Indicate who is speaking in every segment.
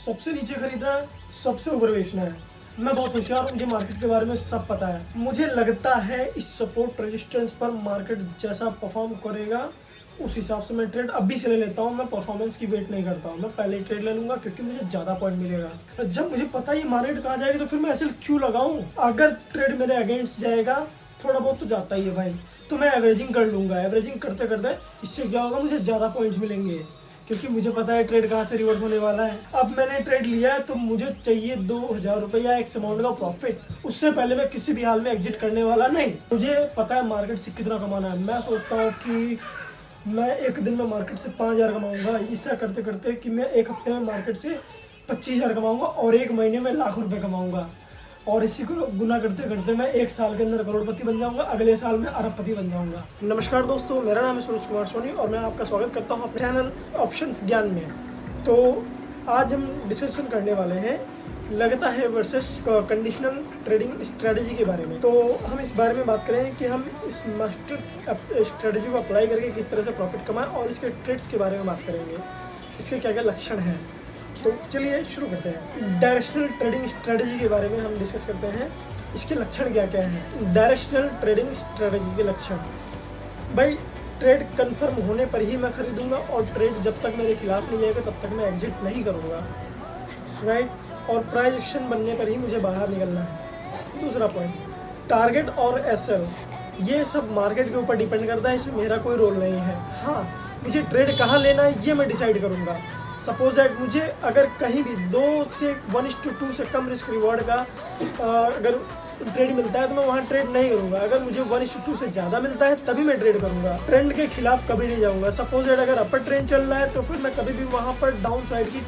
Speaker 1: सबसे नीचे खरीदना है, सबसे ऊपर बेचना है। मैं बहुत होशियार हूँ, मुझे मार्केट के बारे में सब पता है। मुझे लगता है इस सपोर्ट रेजिस्टेंस पर मार्केट जैसा परफॉर्म करेगा उस हिसाब से मैं ट्रेड अभी से ले लेता हूँ। मैं परफॉर्मेंस की वेट नहीं करता हूँ, मैं पहले ही ट्रेड ले लूंगा क्योंकि मुझे ज़्यादा पॉइंट मिलेगा। जब मुझे पता है ये मार्केट कहाँ जाएगी तो फिर मैं ऐसे क्यों लगाऊँ। अगर ट्रेड मेरे अगेंस्ट जाएगा, थोड़ा बहुत तो जाता ही है भाई, तो मैं एवरेजिंग कर लूँगा। एवरेजिंग करते करते इससे क्या होगा, मुझे ज़्यादा पॉइंट्स मिलेंगे क्योंकि मुझे पता है ट्रेड कहाँ से रिवर्स होने वाला है। अब मैंने ट्रेड लिया है तो मुझे चाहिए 2000 रुपया एक्स अमाउंट का प्रॉफिट। उससे पहले मैं किसी भी हाल में एग्जिट करने वाला नहीं। मुझे पता है मार्केट से कितना कमाना है। मैं सोचता हूँ कि मैं एक दिन में मार्केट से 5000 कमाऊंगा। इससे करते करते कि मैं एक हफ्ते में मार्केट से 25000 कमाऊंगा और एक महीने में लाख रुपए कमाऊंगा। और इसी को गुना करते करते मैं एक साल के अंदर करोड़पति बन जाऊंगा, अगले साल में अरबपति बन जाऊंगा। नमस्कार दोस्तों, मेरा नाम है सूरज कुमार सोनी और मैं आपका स्वागत करता हूं अपने चैनल ऑप्शंस ज्ञान में। तो आज हम डिस्कशन करने वाले हैं लगता है वर्सेस कंडीशनल ट्रेडिंग स्ट्रेटजी के बारे में। तो हम इस बारे में बात करें कि हम इस मास्टर स्ट्रेटजी को अप्लाई करके किस तरह से प्रॉफिट कमाएं और इसके ट्रेड्स के बारे में बात करेंगे, इसके क्या क्या लक्षण हैं। तो चलिए शुरू करते हैं। डायरेक्शनल ट्रेडिंग स्ट्रेटजी के बारे में हम डिस्कस करते हैं, इसके लक्षण क्या क्या हैं। डायरेक्शनल ट्रेडिंग स्ट्रेटजी के लक्षण, भाई ट्रेड कंफर्म होने पर ही मैं खरीदूंगा और ट्रेड जब तक मेरे खिलाफ नहीं जाएगा तब तक मैं एग्जिट नहीं करूंगा, राइट। और प्राइस एक्शन बनने पर ही मुझे बाहर निकलना है। दूसरा पॉइंट, टारगेट और एसएल, ये सब मार्केट के ऊपर डिपेंड करता है, इसमें मेरा कोई रोल नहीं है। हाँ, मुझे ट्रेड कहाँ लेना है ये मैं डिसाइड करूँगा। सपोज दैट मुझे अगर कहीं भी 1:2 से कम रिस्क रिवॉर्ड का अगर ट्रेड मिलता है तो मैं वहाँ ट्रेड नहीं करूँगा। अगर मुझे 1:2 से ज़्यादा मिलता है तभी मैं ट्रेड करूँगा। ट्रेंड के खिलाफ कभी नहीं जाऊँगा। सपोज दैट अगर अपर ट्रेंड चल रहा है तो फिर मैं कभी भी वहाँ पर डाउन साइड की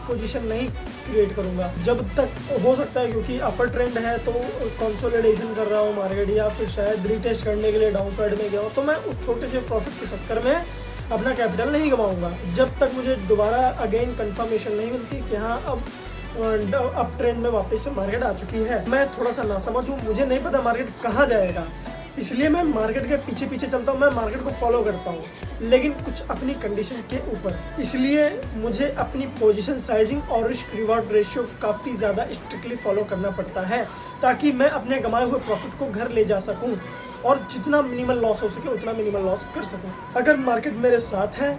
Speaker 1: पोजीशन नहीं क्रिएट करूँगा जब तक हो सकता है, क्योंकि अपर ट्रेंड है तो कंसोलिडेशन कर रहा हूँ मार्केट या फिर शायद रीटेस्ट करने के लिए डाउन साइड में गया हूँ, तो मैं उस छोटे से प्रॉफिट के चक्कर में अपना कैपिटल नहीं कमाऊंगा जब तक मुझे दोबारा अगेन कंफर्मेशन नहीं मिलती कि हाँ अब ट्रेंड में वापस से मार्केट आ चुकी है। मैं थोड़ा सा नासमझ हूँ, मुझे नहीं पता मार्केट कहाँ जाएगा, इसलिए मैं मार्केट के पीछे पीछे चलता हूँ। मैं मार्केट को फॉलो करता हूँ लेकिन कुछ अपनी कंडीशन के ऊपर। इसलिए मुझे अपनी पोजीशन साइजिंग और रिस्क रिवॉर्ड रेशियो काफ़ी ज़्यादा स्ट्रिक्टली फॉलो करना पड़ता है ताकि मैं अपने कमाए हुए प्रॉफिट को घर ले जा सकूँ और जितना मिनिमल लॉस हो सके उतना मिनिमल लॉस कर सकूं। अगर मार्केट मेरे साथ है,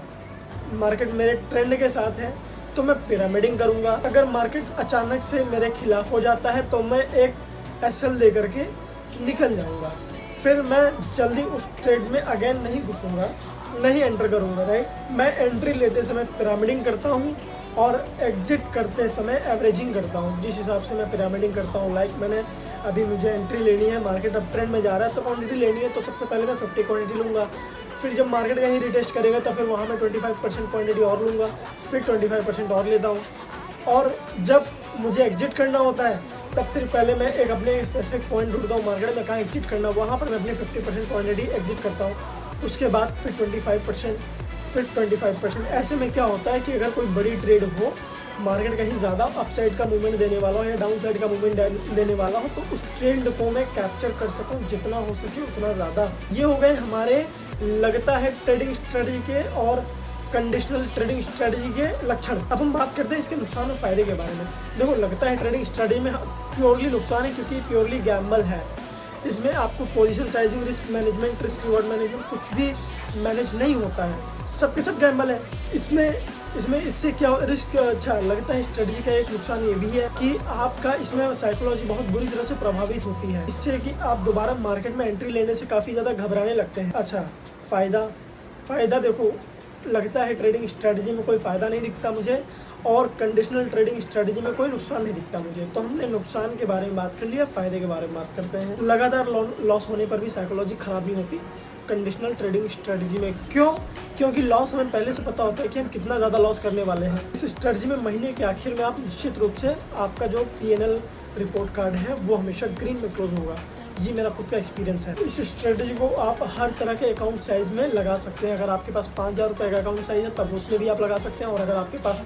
Speaker 1: मार्केट मेरे ट्रेंड के साथ है तो मैं पिरामिडिंग करूंगा। अगर मार्केट अचानक से मेरे खिलाफ हो जाता है तो मैं एक एसएल दे करके निकल जाऊंगा। फिर मैं जल्दी उस ट्रेड में अगेन नहीं घुसूंगा, नहीं एंटर करूंगा, राइट। मैं एंट्री लेते समय पिरामिडिंग करता हूँ और एग्जिट करते समय एवरेजिंग करता हूँ। जिस हिसाब से मैं पिरामिडिंग करता हूँ, लाइक मैंने अभी मुझे एंट्री लेनी है, मार्केट अब ट्रेंड में जा रहा है तो क्वांटिटी लेनी है, तो सबसे पहले मैं 50 क्वांटिटी लूँगा। फिर जब मार्केट कहीं रिटेस्ट करेगा तो फिर वहाँ मैं 25% क्वांटिटी और लूँगा, फिर 25% और लेता हूँ। और जब मुझे एग्जिट करना होता है तब फिर पहले मैं एक अपने स्पेसिफिक पॉइंट ढूंढता हूँ मार्केट में कहाँ एग्जिट करना, वहाँ पर मैं अपनी 50% क्वांटिटी एग्जिट करता हूँ। उसके बाद फिर 25%, फिर 25%। ऐसे में क्या होता है कि अगर कोई बड़ी ट्रेड हो, मार्केट कहीं ज़्यादा अपसाइड का मूवमेंट देने वाला हो या डाउन साइड का मूवमेंट देने वाला हो तो उस ट्रेंड को मैं कैप्चर कर सकूं जितना हो सके उतना ज़्यादा। ये हो गए हमारे लगता है ट्रेडिंग स्ट्रेटजी के और कंडीशनल ट्रेडिंग स्ट्रेटजी के लक्षण। अब हम बात करते हैं इसके नुकसान और फायदे के बारे में। देखो, लगता है ट्रेडिंग स्ट्रेटजी में प्योरली नुकसान है क्योंकि प्योरली गैम्बल है। इसमें आपको position sizing, risk management, risk reward management कुछ भी मैनेज नहीं होता है, सबके सब गैम्बल है। इसमें इससे क्या रिस्क, अच्छा लगता है स्ट्रेटजी का एक नुकसान ये भी है कि आपका इसमें साइकोलॉजी बहुत बुरी तरह से प्रभावित होती है, इससे कि आप दोबारा मार्केट में एंट्री लेने से काफ़ी ज़्यादा घबराने लगते हैं। अच्छा, फ़ायदा देखो, लगता है ट्रेडिंग स्ट्रेटजी में कोई फ़ायदा नहीं दिखता मुझे और कंडीशनल ट्रेडिंग स्ट्रेटजी में कोई नुकसान नहीं दिखता मुझे। तो हमने नुकसान के बारे में बात कर लिया, फ़ायदे के बारे में बात करते हैं। लगातार लॉस होने पर भी साइकोलॉजी ख़राब नहीं होती कंडीशनल ट्रेडिंग स्ट्रेटजी में। क्यों? क्योंकि लॉस हमें पहले से पता होता है कि हम कितना ज़्यादा लॉस करने वाले हैं। इस स्ट्रेटजी में महीने के आखिर में आप निश्चित रूप से आपका जो PNL रिपोर्ट कार्ड है वो हमेशा ग्रीन में क्लोज होगा। ये मेरा खुद का एक्सपीरियंस है। इस स्ट्रेटजी को आप हर तरह के अकाउंट साइज़ में लगा सकते हैं। अगर आपके पास 5000 रुपये का अकाउंट साइज़ है तब उसमें भी आप लगा सकते हैं, और अगर आपके पास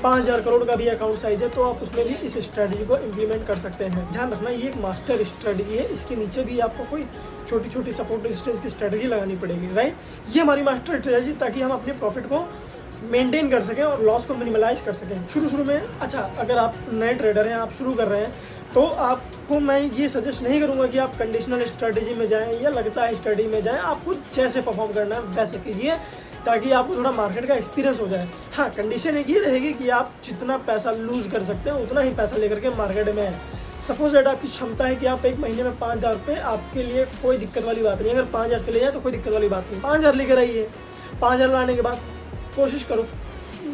Speaker 1: 5000 करोड़ का भी अकाउंट साइज़ है तो आप उसमें भी इस स्ट्रेटजी को इम्प्लीमेंट कर सकते हैं। ध्यान रखना, ये एक मास्टर स्ट्रेटजी है, इसके नीचे भी आपको कोई छोटी छोटी सपोर्ट रेजिस्टेंस की स्ट्रेटजी लगानी पड़ेगी, राइट। ये हमारी मास्टर स्ट्रेटजी, ताकि हम अपने प्रॉफिट को मेंटेन कर सकें और लॉस को मिनिमलाइज कर सकें शुरू में। अच्छा, अगर आप नए ट्रेडर हैं, आप शुरू कर रहे हैं, तो आपको मैं ये सजेस्ट नहीं करूँगा कि आप कंडीशनल स्ट्रेटजी में जाएं या लगातार स्टडी में जाएं। आपको जैसे परफॉर्म करना है वैसे कीजिए, ताकि आपको थोड़ा मार्केट का एक्सपीरियंस हो जाए। हाँ, कंडीशन एक ये रहेगी कि आप जितना पैसा लूज़ कर सकते हैं उतना ही पैसा लेकर के मार्केट में है। सपोज दैट आपकी क्षमता है कि आप एक महीने में 5,000 रुपये, आपके लिए कोई दिक्कत वाली बात नहीं। अगर 5,000 चले जाए तो कोई दिक्कत वाली बात नहीं, 5,000 लेकर आइए। 5,000 लाने के बाद कोशिश करो,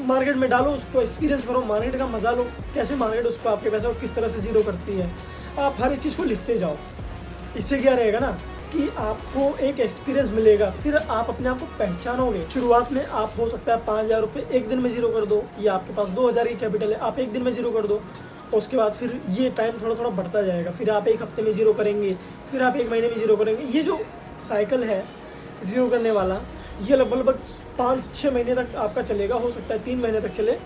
Speaker 1: मार्केट में डालो, उसको एक्सपीरियंस करो, मार्केट का मजा लो, कैसे मार्केट उसको आपके पैसे को किस तरह से जीरो करती है। आप हर एक चीज़ को लिखते जाओ। इससे क्या रहेगा ना कि आपको एक एक्सपीरियंस मिलेगा, फिर आप अपने आप को पहचानोगे। शुरुआत में आप हो सकता है 5,000 रुपये एक दिन में जीरो कर दो, या आपके पास 2,000 की कैपिटल है, आप एक दिन में जीरो कर दो। उसके बाद फिर ये टाइम थोड़ा थोड़ा बढ़ता जाएगा, फिर आप एक हफ्ते में जीरो करेंगे, फिर आप एक महीने में जीरो करेंगे। ये जो साइकिल है जीरो करने वाला, ये लगभग 5-6 महीने तक आपका चलेगा, हो सकता है 3 महीने तक चले।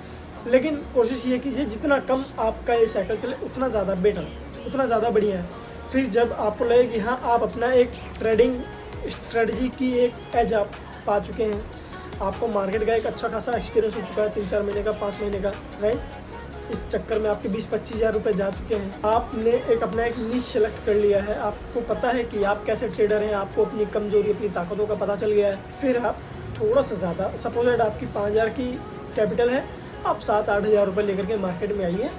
Speaker 1: लेकिन कोशिश ये कीजिए जितना कम आपका ये साइकिल चले उतना ज़्यादा बेटर, उतना ज़्यादा बढ़िया है। फिर जब आपको लगे कि हाँ, आप अपना एक ट्रेडिंग स्ट्रेटजी की एक एज आप पा चुके हैं, आपको मार्केट का एक अच्छा खासा एक्सपीरियंस हो चुका है 3-4 महीने का, 5 महीने का, राइट। इस चक्कर में आपके 20-25 हज़ार रुपये जा चुके हैं। आपने एक अपना एक नीश सेलेक्ट कर लिया है, आपको पता है कि आप कैसे ट्रेडर हैं, आपको अपनी कमजोरी, अपनी ताकतों का पता चल गया है। फिर आप थोड़ा सा ज़्यादा, सपोज दैट आपकी 5,000 की कैपिटल है, आप 7-8 हज़ार रुपये लेकर के मार्केट में आइए।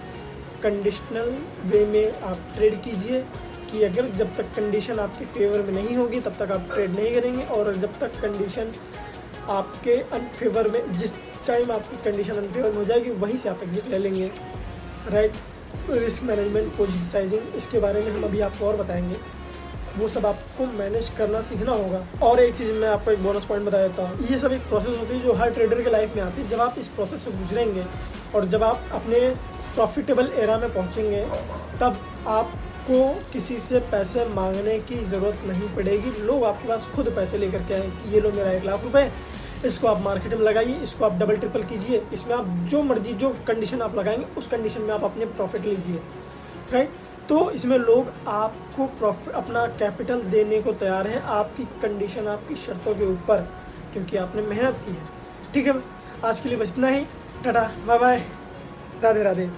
Speaker 1: कंडीशनल वे में आप ट्रेड कीजिए कि अगर जब तक कंडीशन आपके फेवर में नहीं होगी तब तक आप ट्रेड नहीं करेंगे, और जब तक कंडीशन आपके अनफेवर में, जिस टाइम आपकी कंडीशन अनफेवर में हो जाएगी वहीं से आप एग्जिट ले लेंगे, right. Risk management, position sizing, इसके बारे में हम अभी आपको और बताएंगे। वो सब आपको मैनेज करना सीखना होगा। और एक चीज़ मैं आपको एक बोनस पॉइंट बता देता हूँ, ये सब एक प्रोसेस होती है जो हर ट्रेडर के लाइफ में आती है। जब आप इस प्रोसेस से गुजरेंगे और जब आप अपने प्रॉफिटेबल एरा में पहुँचेंगे, तब आपको किसी से पैसे मांगने की ज़रूरत नहीं पड़ेगी। लोग आपके पास खुद पैसे लेकर के आए कि ये लो मेरा 1 लाख रुपये, इसको आप मार्केट में लगाइए, इसको आप डबल ट्रिपल कीजिए, इसमें आप जो मर्जी, जो कंडीशन आप लगाएंगे उस कंडीशन में आप अपने प्रॉफिट लीजिए, राइट। तो इसमें लोग आपको प्रॉफिट, अपना कैपिटल देने को तैयार हैं, आपकी कंडीशन, आपकी शर्तों के ऊपर, क्योंकि आपने मेहनत की है। ठीक है, आज के लिए बस इतना ही। Tata, bye bye, Radhe Radhe.